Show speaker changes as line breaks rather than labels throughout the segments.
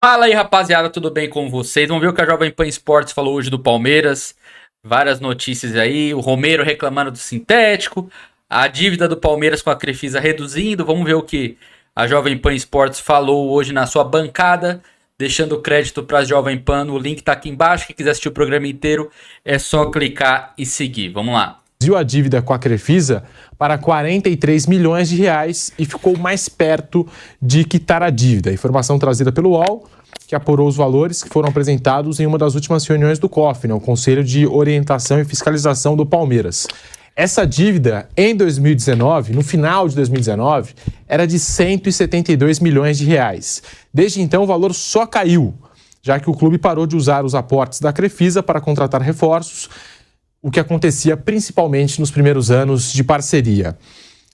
Fala aí, rapaziada, tudo bem com vocês? Vamos ver o que a Jovem Pan Esportes falou hoje do Palmeiras. Várias notícias aí, o Romero reclamando do sintético, a dívida do Palmeiras com a Crefisa reduzindo. Vamos ver o que a Jovem Pan Esportes falou hoje na sua bancada, deixando crédito para a Jovem Pan. O link tá aqui embaixo. Quem quiser assistir o programa inteiro, é só clicar e seguir. Vamos lá.
Reduziu a dívida com a Crefisa para 43 milhões de reais e ficou mais perto de quitar a dívida. Informação trazida pelo UOL, que apurou os valores que foram apresentados em uma das últimas reuniões do COF, o Conselho de Orientação e Fiscalização do Palmeiras. Essa dívida, em 2019, no final de 2019, era de 172 milhões de reais. Desde então, o valor só caiu, já que o clube parou de usar os aportes da Crefisa para contratar reforços, o que acontecia principalmente nos primeiros anos de parceria.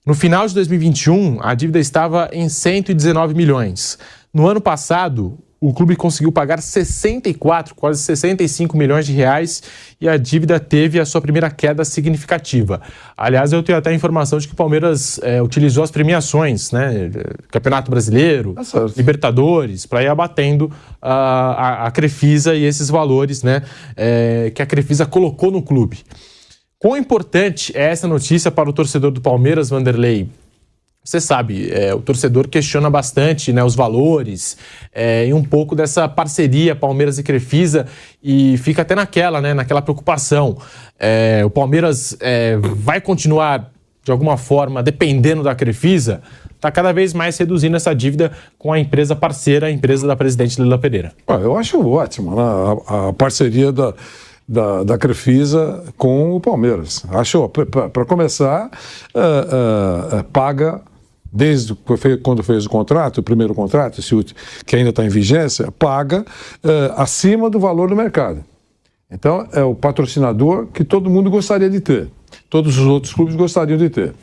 No final de 2021, a dívida estava em 119 milhões. No ano passado, o clube conseguiu pagar 64, quase 65 milhões de reais e a dívida teve a sua primeira queda significativa. Aliás, eu tenho até a informação de que o Palmeiras utilizou as premiações, Campeonato Brasileiro, Libertadores, para ir abatendo a Crefisa e esses valores, que a Crefisa colocou no clube. Quão importante é essa notícia para o torcedor do Palmeiras, Vanderlei? Você sabe, o torcedor questiona bastante os valores e um pouco dessa parceria Palmeiras e Crefisa e fica até naquela preocupação. O Palmeiras vai continuar, de alguma forma, dependendo da Crefisa? Está cada vez mais reduzindo essa dívida com a empresa parceira, a empresa da presidente Leila Pereira.
Eu acho ótimo a parceria da Crefisa com o Palmeiras. Acho, para começar, paga... Desde quando fez o contrato, o primeiro contrato, que ainda está em vigência, paga acima do valor do mercado. Então, é o patrocinador que todo mundo gostaria de ter. Todos os outros clubes gostariam de ter.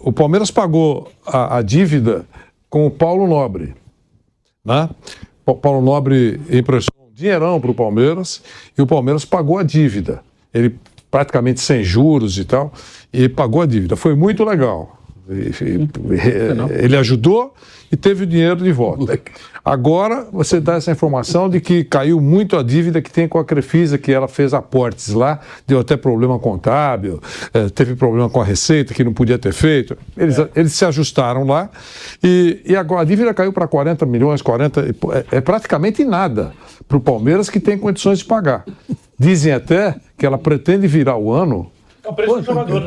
O Palmeiras pagou a dívida com o Paulo Nobre. O Paulo Nobre emprestou um dinheirão para o Palmeiras e o Palmeiras pagou a dívida. Ele praticamente sem juros e tal, e pagou a dívida. Foi muito legal. Ele ajudou e teve o dinheiro de volta. Agora você dá essa informação de que caiu muito a dívida que tem com a Crefisa, que ela fez aportes lá, deu até problema contábil, teve problema com a Receita, que não podia ter feito. Eles se ajustaram lá e agora a dívida caiu para 40 milhões, é praticamente nada para o Palmeiras, que tem condições de pagar. Dizem até que ela pretende virar o ano.
É o preço do jogador,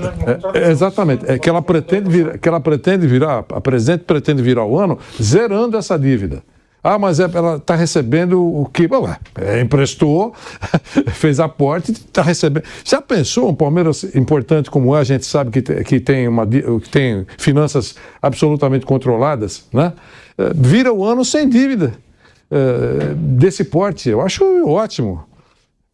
Exatamente. É que ela pretende virar, a presidente pretende virar o ano zerando essa dívida. Mas ela está recebendo o que? Emprestou, fez aporte, está recebendo. Já pensou um Palmeiras importante como a gente sabe que tem finanças absolutamente controladas, vira o ano sem dívida desse porte. Eu acho ótimo.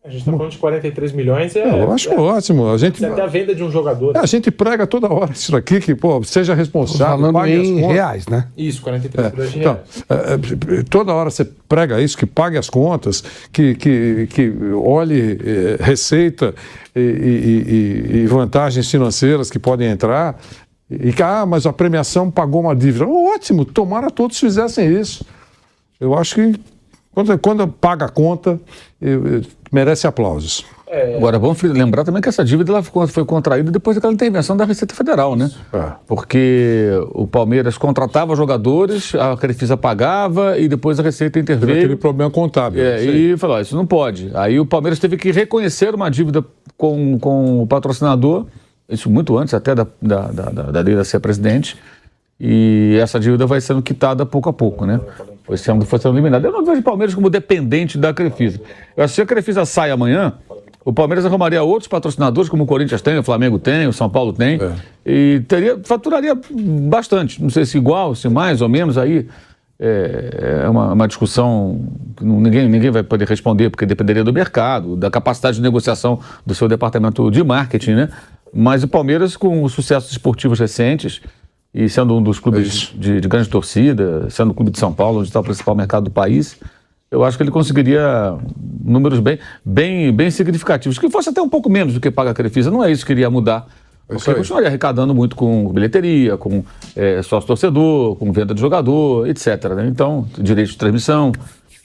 A gente está falando de 43 milhões.
Eu acho ótimo.
Até a venda de um jogador.
A gente prega toda hora isso aqui, que seja responsável, pague as contas.
Reais, né?
Isso, 43 milhões de reais.
Então, toda hora você prega isso, que pague as contas, que olhe receita e vantagens financeiras que podem entrar. Mas a premiação pagou uma dívida. Ótimo, tomara todos fizessem isso. Eu acho que quando paga a conta, merece aplausos.
Agora, vamos lembrar também que essa dívida ela foi contraída depois daquela intervenção da Receita Federal, né? Porque o Palmeiras contratava jogadores, a Crefisa pagava e depois a Receita interveio.
Teve aquele problema contábil.
E falou, isso não pode. Aí o Palmeiras teve que reconhecer uma dívida com o patrocinador, isso muito antes até da Leila ser presidente, e essa dívida vai sendo quitada pouco a pouco, né? Foi sendo eliminada. Eu não vejo o Palmeiras como dependente da Crefisa. Eu acho que se a Crefisa sai amanhã, o Palmeiras arrumaria outros patrocinadores, como o Corinthians tem, o Flamengo tem, o São Paulo tem, e faturaria bastante. Não sei se igual, se mais ou menos, aí é uma discussão que ninguém vai poder responder, porque dependeria do mercado, da capacidade de negociação do seu departamento de marketing, né? Mas o Palmeiras, com os sucessos esportivos recentes, e sendo um dos clubes de grande torcida, sendo o clube de São Paulo, onde está o principal mercado do país, eu acho que ele conseguiria números bem significativos, que fosse até um pouco menos do que paga a Crefisa. Não é isso que iria mudar Porque continuaria arrecadando muito com bilheteria, com sócio-torcedor, com venda de jogador, etc. Né? Então, direito de transmissão.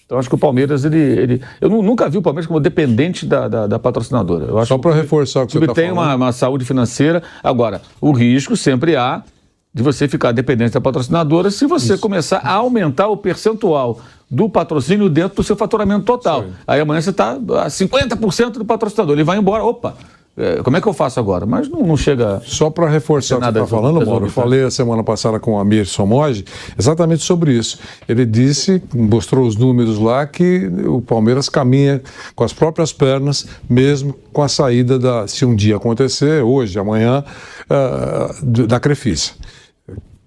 Então, acho que o Palmeiras, eu nunca vi o Palmeiras como dependente da patrocinadora. Eu acho
Só para reforçar o que você está
falando. Tem uma saúde financeira. Agora, o risco sempre há de você ficar dependente da patrocinadora se você começar a aumentar o percentual do patrocínio dentro do seu faturamento total. Aí amanhã você está a 50% do patrocinador. Ele vai embora. Opa! Como é que eu faço agora? Mas não chega...
Só para reforçar o que você está falando, Mauro, eu falei a semana passada com o Amir Somoge exatamente sobre isso. Ele disse, mostrou os números lá, que o Palmeiras caminha com as próprias pernas, mesmo com a saída se um dia acontecer, hoje, amanhã, da Crefisa.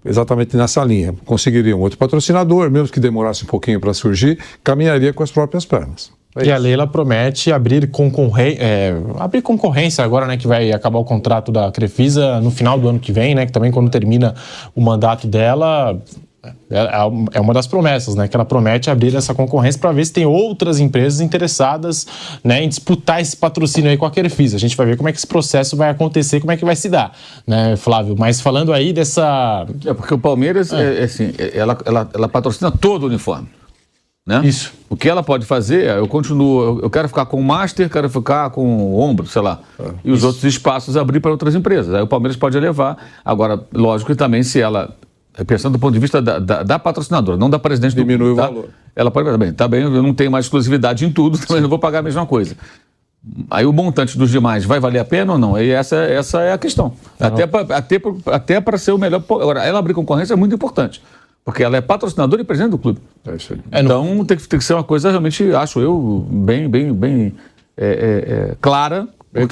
Exatamente nessa linha. Conseguiria um outro patrocinador, mesmo que demorasse um pouquinho para surgir, caminharia com as próprias pernas.
E a Leila promete abrir concorrência agora, né, que vai acabar o contrato da Crefisa no final do ano que vem, né, que também quando termina o mandato dela, é uma das promessas, né, que ela promete abrir essa concorrência para ver se tem outras empresas interessadas, né, em disputar esse patrocínio aí com a Crefisa. A gente vai ver como é que esse processo vai acontecer, como é que vai se dar, né, Flávio? Mas falando aí dessa...
porque o Palmeiras, assim, ela patrocina todo o uniforme. Né?
Isso.
O que ela pode fazer, eu quero ficar com o Master, quero ficar com o Ombro, sei lá, e os outros espaços abrir para outras empresas. Aí o Palmeiras pode elevar. Agora, lógico que também se ela, pensando do ponto de vista da patrocinadora, não da presidente do
diminui
clube,
o valor.
Ela pode, tá bem, eu não tenho mais exclusividade em tudo, também não vou pagar a mesma coisa. Aí o montante dos demais vai valer a pena ou não? Aí essa é a questão. Até para ser o melhor. Agora, ela abrir concorrência é muito importante. Porque ela é patrocinadora e presidente do clube.
É isso aí.
Então tem que ser uma coisa realmente, acho eu, bem clara, bem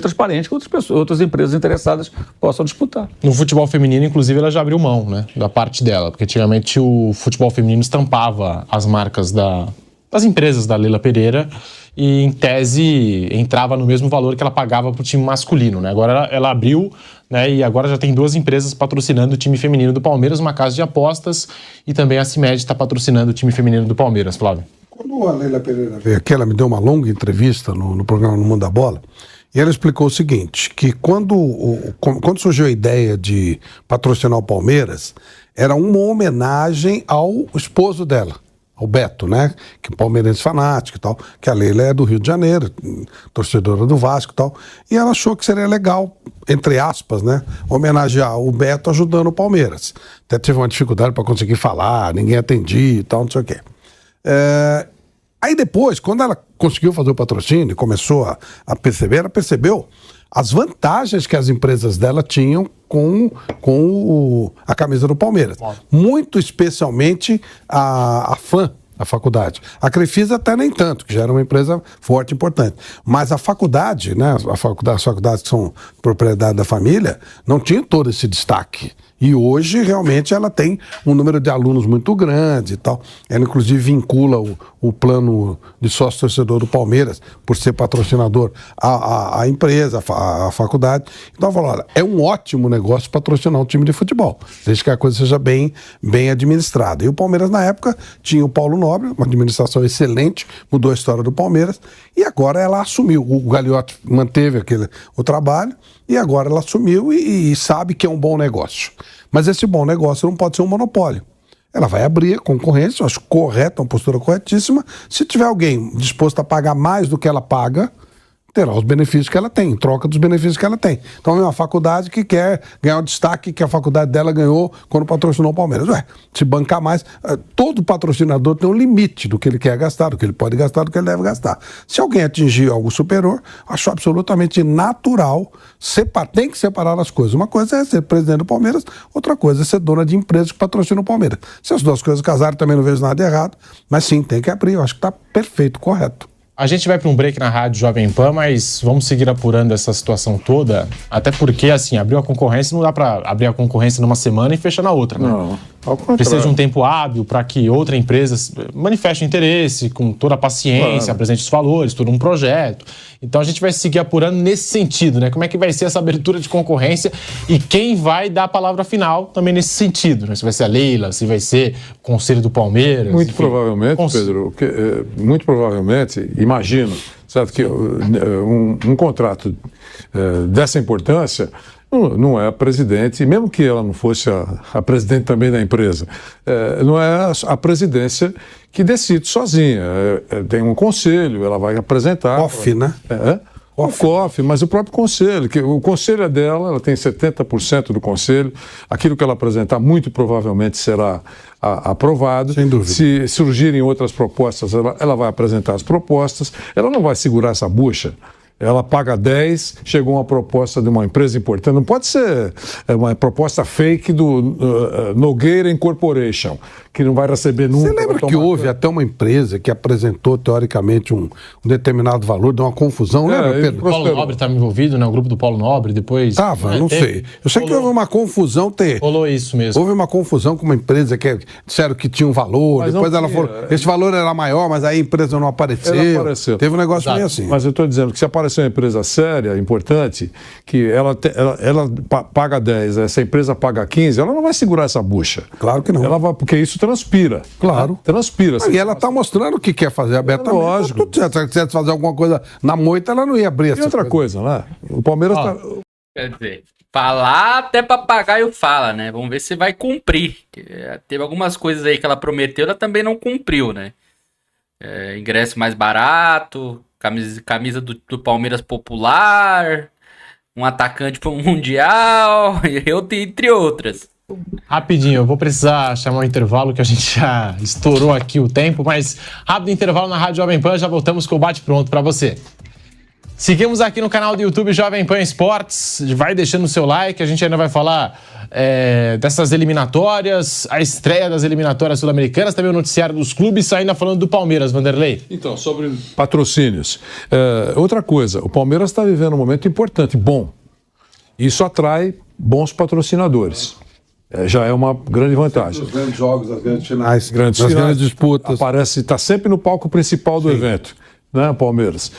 transparente, que outras empresas interessadas possam disputar.
No futebol feminino, inclusive, ela já abriu mão, né, da parte dela, porque antigamente o futebol feminino estampava as marcas das empresas da Leila Pereira e, em tese, entrava no mesmo valor que ela pagava para o time masculino, né? Agora ela abriu, né, e agora já tem 2 empresas patrocinando o time feminino do Palmeiras, uma casa de apostas, e também a CIMED está patrocinando o time feminino do Palmeiras, Flávio.
Quando a Leila Pereira veio aqui, ela me deu uma longa entrevista no programa No Mundo da Bola, e ela explicou o seguinte, que quando surgiu a ideia de patrocinar o Palmeiras, era uma homenagem ao esposo dela, ao Beto, né? Que é palmeirense fanático e tal, que a Leila é do Rio de Janeiro, torcedora do Vasco e tal, e ela achou que seria legal, entre aspas, né? Homenagear o Beto ajudando o Palmeiras. Até teve uma dificuldade para conseguir falar, ninguém atendia e tal, não sei o quê. Aí depois, quando ela conseguiu fazer o patrocínio e começou a perceber, ela percebeu as vantagens que as empresas dela tinham com a camisa do Palmeiras. Muito especialmente a FAM, a faculdade. A Crefisa até nem tanto, que já era uma empresa forte e importante. Mas a faculdade, né, as faculdades que são propriedade da família, não tinha todo esse destaque. E hoje, realmente, ela tem um número de alunos muito grande e tal. Ela, inclusive, vincula o plano de sócio-torcedor do Palmeiras, por ser patrocinador, à empresa, à faculdade. Então, ela falou, olha, é um ótimo negócio patrocinar um time de futebol, desde que a coisa seja bem administrada. E o Palmeiras, na época, tinha o Paulo Nobre, uma administração excelente, mudou a história do Palmeiras, e agora ela assumiu. O Gagliotti manteve o trabalho, e agora ela assumiu e sabe que é um bom negócio. Mas esse bom negócio não pode ser um monopólio. Ela vai abrir a concorrência, eu acho correto, uma postura corretíssima. Se tiver alguém disposto a pagar mais do que ela paga, terá os benefícios que ela tem, em troca dos benefícios que ela tem. Então é uma faculdade que quer ganhar o destaque que a faculdade dela ganhou quando patrocinou o Palmeiras. Se bancar mais, todo patrocinador tem um limite do que ele quer gastar, do que ele pode gastar, do que ele deve gastar. Se alguém atingir algo superior, acho absolutamente natural, tem que separar as coisas. Uma coisa é ser presidente do Palmeiras, outra coisa é ser dona de empresas que patrocinam o Palmeiras. Se as duas coisas casarem, também não vejo nada de errado, mas sim, tem que abrir, eu acho que está perfeito, correto.
A gente vai para um break na Rádio Jovem Pan, mas vamos seguir apurando essa situação toda, até porque, assim, abriu a concorrência, não dá para abrir a concorrência numa semana e fechar na outra, né?
Não, ao contrário.
Precisa de um tempo hábil para que outra empresa manifeste interesse, com toda a paciência, apresente os valores, todo um projeto. Então a gente vai seguir apurando nesse sentido, né? Como é que vai ser essa abertura de concorrência e quem vai dar a palavra final também nesse sentido, né? Se vai ser a Leila, se vai ser o Conselho do Palmeiras.
Muito
enfim.
provavelmente, Pedro, muito provavelmente, imagino, certo, que um contrato dessa importância não é a presidente, mesmo que ela não fosse a presidente também da empresa, não é a presidência que decide sozinha. Tem um conselho, ela vai apresentar.
Off, né?
O COF, mas o próprio conselho, que o conselho é dela, ela tem 70% do conselho, aquilo que ela apresentar muito provavelmente será aprovado.
Sem dúvida.
Se surgirem outras propostas, ela vai apresentar as propostas, ela não vai segurar essa bucha. Ela paga 10, chegou uma proposta de uma empresa importante. Não pode ser uma proposta fake do Nogueira Incorporation, que não vai receber nunca.
Você lembra que houve até uma empresa que apresentou, teoricamente, um determinado valor, deu uma confusão, lembra, Pedro?
O Paulo Nobre estava envolvido, né? O grupo do Paulo Nobre, depois...
Não sei. Eu sei que houve uma confusão.
Rolou isso mesmo.
Houve uma confusão com uma empresa que disseram que tinha um valor,
Mas
depois
não
ela falou, esse valor era maior, mas aí a empresa não apareceu.
Ela apareceu.
Teve um negócio meio assim.
Mas eu estou dizendo que se aparecer uma empresa séria, importante, que ela paga 10, essa empresa paga 15, ela não vai segurar essa bucha.
Claro que não.
Ela vai, porque isso transpira.
Claro.
Transpira.
E ela está mostrando o que quer fazer abertamente.
Lógico.
Tudo certo. Se quisesse fazer alguma coisa na moita, ela não ia abrir essa
E outra coisa, né? O Palmeiras está...
Quer dizer, falar até papagaio fala, né? Vamos ver se vai cumprir. Teve algumas coisas aí que ela prometeu, ela também não cumpriu, né? Ingresso mais barato, camisa do Palmeiras popular, um atacante para o Mundial, entre outras.
Rapidinho, eu vou precisar chamar um intervalo, que a gente já estourou aqui o tempo, mas rápido intervalo na Rádio Jovem Pan, já voltamos com o bate-pronto para você. Seguimos aqui no canal do YouTube Jovem Pan Esportes, vai deixando o seu like, a gente ainda vai falar dessas eliminatórias, a estreia das eliminatórias sul-americanas, também o noticiário dos clubes, ainda falando do Palmeiras, Vanderlei.
Então, sobre patrocínios. Outra coisa, o Palmeiras está vivendo um momento importante, bom. Isso atrai bons patrocinadores. Já é uma grande vantagem.
Os grandes jogos, as grandes finais,
grandes
disputas.
Está sempre no palco principal do evento, né, Palmeiras?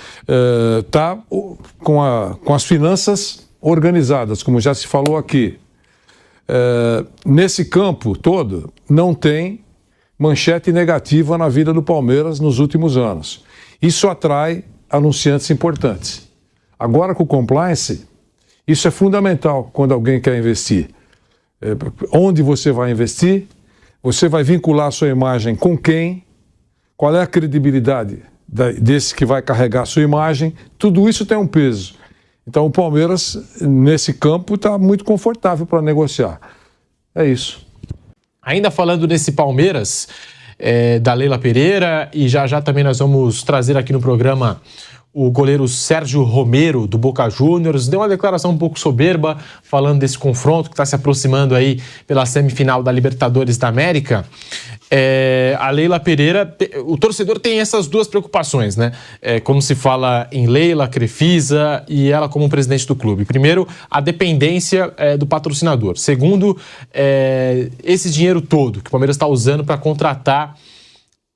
Está com as finanças organizadas, como já se falou aqui. Nesse campo todo, não tem manchete negativa na vida do Palmeiras nos últimos anos. Isso atrai anunciantes importantes. Agora, com o compliance, isso é fundamental quando alguém quer investir. Onde você vai investir, você vai vincular a sua imagem com quem, qual é a credibilidade desse que vai carregar a sua imagem, tudo isso tem um peso. Então o Palmeiras, nesse campo, está muito confortável para negociar. É isso.
Ainda falando desse Palmeiras, da Leila Pereira, e já também nós vamos trazer aqui no programa o goleiro Sérgio Romero, do Boca Juniors, deu uma declaração um pouco soberba, falando desse confronto que está se aproximando aí pela semifinal da Libertadores da América. A Leila Pereira, o torcedor tem essas duas preocupações, né? Como se fala em Leila, Crefisa e ela como presidente do clube. Primeiro, a dependência do patrocinador. Segundo, esse dinheiro todo que o Palmeiras está usando para contratar,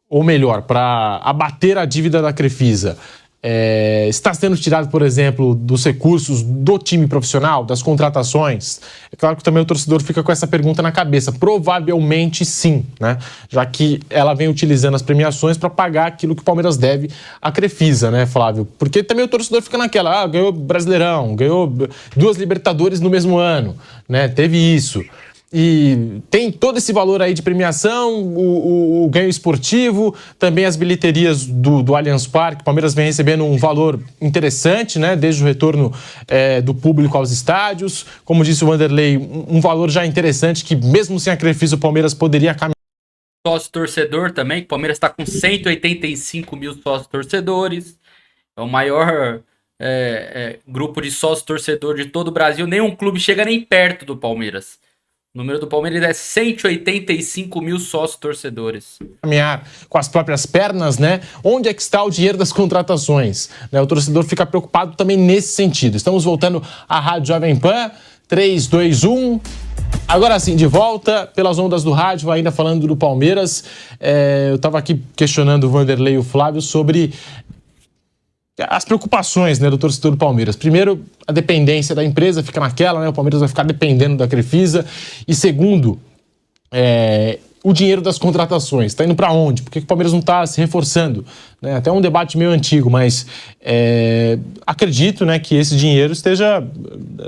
ou melhor, para abater a dívida da Crefisa. Está sendo tirado, por exemplo, dos recursos do time profissional, das contratações? É claro que também o torcedor fica com essa pergunta na cabeça. Provavelmente sim, né? Já que ela vem utilizando as premiações para pagar aquilo que o Palmeiras deve à Crefisa, né, Flávio? Porque também o torcedor fica naquela, ganhou Brasileirão, ganhou 2 Libertadores no mesmo ano, né? Teve isso. E tem todo esse valor aí de premiação, o ganho esportivo, também as bilheterias do Allianz Parque. O Palmeiras vem recebendo um valor interessante, né, desde o retorno do público aos estádios. Como disse o Vanderlei, um valor já interessante que mesmo sem a Crefisa o Palmeiras poderia caminhar.
Sócio-torcedor também, que o Palmeiras está com 185 mil sócios-torcedores. É o maior grupo de sócio-torcedor de todo o Brasil. Nenhum clube chega nem perto do Palmeiras. O número do Palmeiras é 185 mil sócios-torcedores.
Caminhar com as próprias pernas, né? Onde é que está o dinheiro das contratações? O torcedor fica preocupado também nesse sentido. Estamos voltando à Rádio Jovem Pan. 3, 2, 1. Agora sim, de volta pelas ondas do rádio, ainda falando do Palmeiras. Eu estava aqui questionando o Vanderlei e o Flávio sobre as preocupações, né, do torcedor do Palmeiras. Primeiro, a dependência da empresa fica naquela, né? O Palmeiras vai ficar dependendo da Crefisa. E segundo, o dinheiro das contratações. Está indo para onde? Por que o Palmeiras não está se reforçando? Né? Até um debate meio antigo, mas acredito, né, que esse dinheiro esteja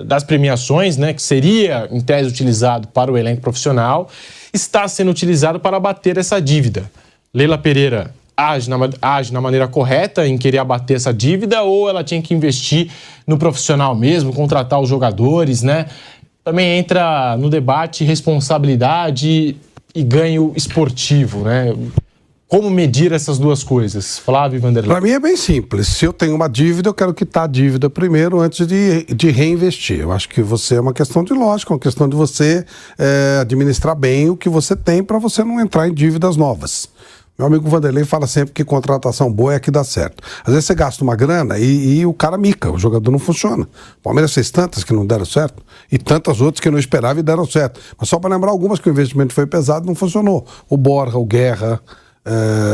das premiações, né, que seria, em tese, utilizado para o elenco profissional, está sendo utilizado para abater essa dívida. Leila Pereira age na maneira correta em querer abater essa dívida, ou ela tinha que investir no profissional mesmo, contratar os jogadores, né? Também entra no debate responsabilidade e ganho esportivo, né? Como medir essas duas coisas? Flávio e Vanderlei.
Para mim é bem simples. Se eu tenho uma dívida, eu quero quitar a dívida primeiro antes de reinvestir. Eu acho que você é uma questão de lógica, uma questão de você administrar bem o que você tem para você não entrar em dívidas novas. Meu amigo Vanderlei fala sempre que contratação boa é a que dá certo. Às vezes você gasta uma grana e o cara mica, o jogador não funciona. O Palmeiras fez tantas que não deram certo e tantas outras que eu não esperava e deram certo. Mas só para lembrar algumas que o investimento foi pesado e não funcionou. O Borja, o Guerra,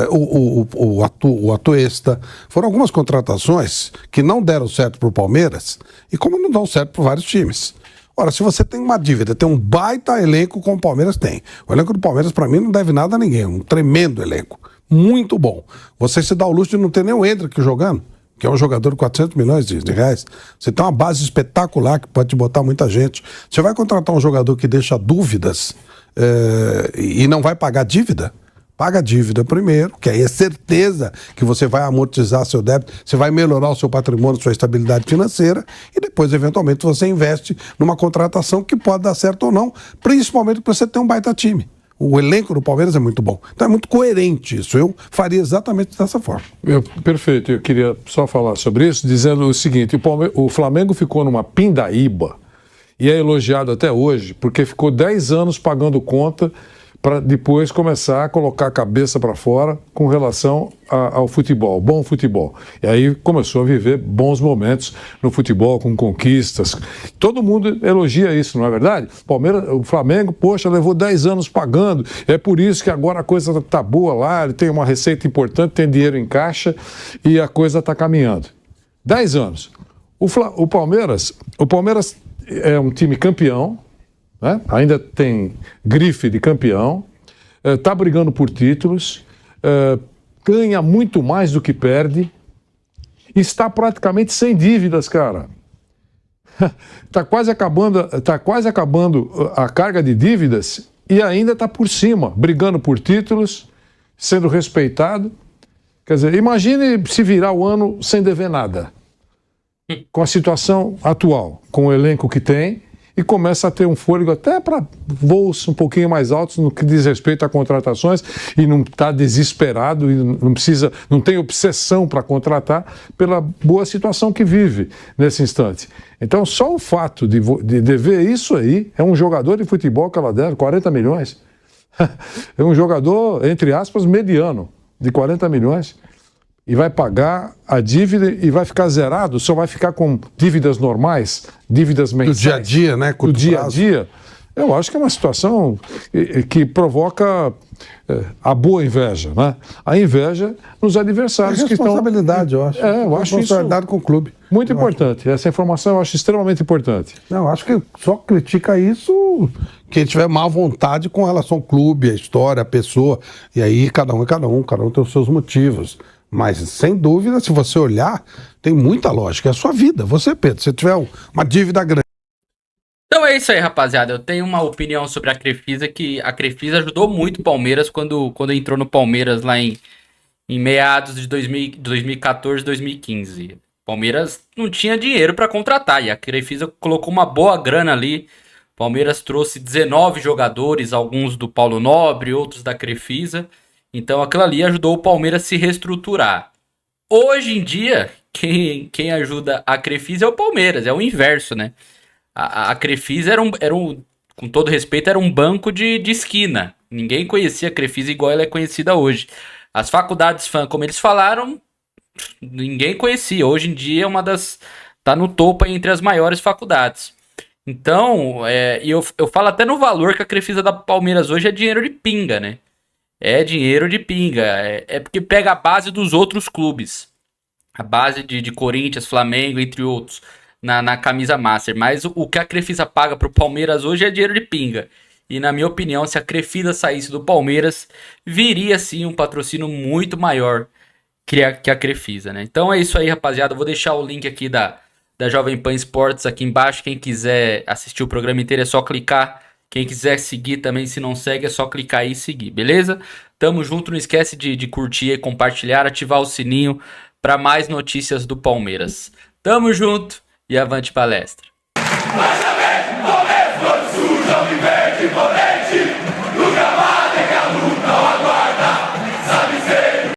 o Atuesta. Foram algumas contratações que não deram certo para o Palmeiras e como não dão certo para vários times. Ora, se você tem uma dívida, tem um baita elenco como o Palmeiras tem. O elenco do Palmeiras, para mim, não deve nada a ninguém. Um tremendo elenco. Muito bom. Você se dá o luxo de não ter nem o Endrick jogando, que é um jogador de 400 milhões de reais. Você tem uma base espetacular que pode te botar muita gente. Você vai contratar um jogador que deixa dúvidas e não vai pagar dívida? Paga a dívida primeiro, que aí é certeza que você vai amortizar seu débito, você vai melhorar o seu patrimônio, sua estabilidade financeira e depois, eventualmente, você investe numa contratação que pode dar certo ou não, principalmente para você ter um baita time. O elenco do Palmeiras é muito bom. Então é muito coerente isso. Eu faria exatamente dessa forma.
Perfeito. Eu queria só falar sobre isso, dizendo o seguinte, o Flamengo ficou numa pindaíba e é elogiado até hoje, porque ficou 10 anos pagando conta para depois começar a colocar a cabeça para fora com relação ao futebol, bom futebol. E aí começou a viver bons momentos no futebol, com conquistas. Todo mundo elogia isso, não é verdade? O Flamengo, poxa, levou 10 anos pagando, é por isso que agora a coisa está boa lá, ele tem uma receita importante, tem dinheiro em caixa e a coisa está caminhando. 10 anos. O Palmeiras é um time campeão, né? Ainda tem grife de campeão, está brigando por títulos, ganha muito mais do que perde, está praticamente sem dívidas, cara. Está quase acabando a carga de dívidas e ainda está por cima, brigando por títulos, sendo respeitado. Quer dizer, imagine se virar o ano sem dever nada, com a situação atual, com o elenco que tem, e começa a ter um fôlego até para voos um pouquinho mais altos no que diz respeito a contratações e não está desesperado e não tem obsessão para contratar pela boa situação que vive nesse instante. Então só o fato de ver isso aí, é um jogador de futebol que ela dera 40 milhões, é um jogador, entre aspas, mediano, de 40 milhões, e vai pagar a dívida e vai ficar zerado, só vai ficar com dívidas normais, dívidas mensais.
Do dia a dia, né?
Do dia a dia. Eu acho que é uma situação que provoca a boa inveja, né? A inveja nos adversários que estão...
responsabilidade, eu acho.
Eu acho
responsabilidade
isso
com o clube.
muito importante. Essa informação eu acho extremamente importante.
Não, eu acho que só critica isso quem tiver má vontade com relação ao clube, a história, a pessoa. E aí cada um tem os seus motivos. Mas, sem dúvida, se você olhar, tem muita lógica. É a sua vida. Você, Pedro, se tiver uma dívida grande.
Então é isso aí, rapaziada. Eu tenho uma opinião sobre a Crefisa, que a Crefisa ajudou muito o Palmeiras quando entrou no Palmeiras lá em meados de 2014, 2015. O Palmeiras não tinha dinheiro para contratar e a Crefisa colocou uma boa grana ali. O Palmeiras trouxe 19 jogadores, alguns do Paulo Nobre, outros da Crefisa. Então aquilo ali ajudou o Palmeiras a se reestruturar. Hoje em dia, quem ajuda a Crefisa é o Palmeiras, é o inverso, né? A Crefisa com todo respeito, era um banco de esquina. Ninguém conhecia a Crefisa igual ela é conhecida hoje. As faculdades fã, como eles falaram, ninguém conhecia. Hoje em dia tá no topo aí entre as maiores faculdades. Então, eu falo até no valor que a Crefisa da Palmeiras hoje é dinheiro de pinga, né? É dinheiro de pinga. É porque pega a base dos outros clubes. a base de Corinthians, Flamengo, entre outros, na camisa Master. Mas o que a Crefisa paga pro Palmeiras hoje é dinheiro de pinga. E na minha opinião, se a Crefisa saísse do Palmeiras, viria sim um patrocínio muito maior que a Crefisa, né? Então é isso aí, rapaziada. Eu vou deixar o link aqui da Jovem Pan Esportes aqui embaixo. Quem quiser assistir o programa inteiro é só clicar. Quem quiser seguir também, se não segue, é só clicar aí e seguir, beleza? Tamo junto, não esquece de curtir e compartilhar, ativar o sininho para mais notícias do Palmeiras. Tamo junto e avante palestra.